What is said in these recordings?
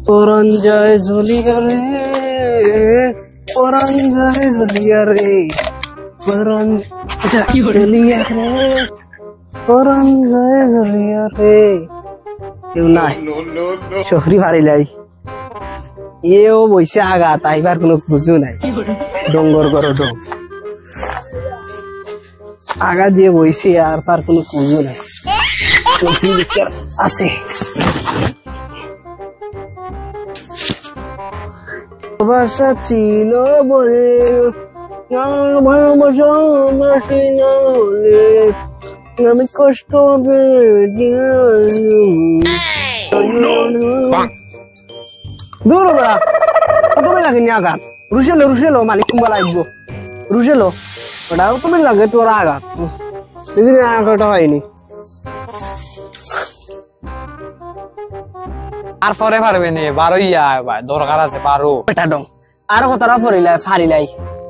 পরাণ যায় ঝুলিয়া রে, পরাণ যায় ঝুলিয়া রে, পরাণ যায় ঝুলিয়া রে, পরাণ যায় ঝুলিয়া রে। কেউ নাই, শহরি ভারিলাই এও বইছে আগা, তাইবার কোনো খুঁজু নাই। ডঙ্গর করো ডং আগা দিয়ে বইছে আর তার কোনো খুঁজু নাই। আছে ভাষা ছিল বলে ভালোবাসা না হলে আমি কষ্ট দূর বেড়া তুমি লাগেনি আঘাত। রুশেলো রুশেলো মালিক কুম্বা লাগবো, রুশেলো ওটাও তুমি লাগে তোর আঘাত। সেদিন আঘাতটা হয়নি। আর পরে পারবে নি, বারো ইয়া দরকার আছে, বারো এটা ডং আর কতটা ফরিলাই ফারিলাই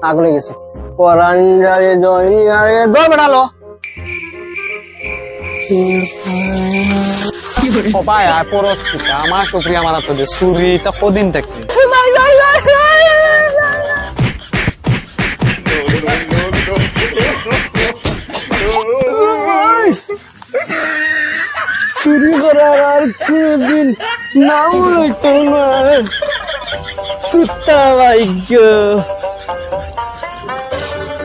আগলে গেছে। পরাণ যায় জলিয়া রে, দৌড় বেড়ালো সবাই আয় পরশ আমার সুপ্রিয়া মারা তো সুরি তা কদিন থেকে চুরি করার আর কোনদিন নাও লইতো না। কুত্তা ভাগ্য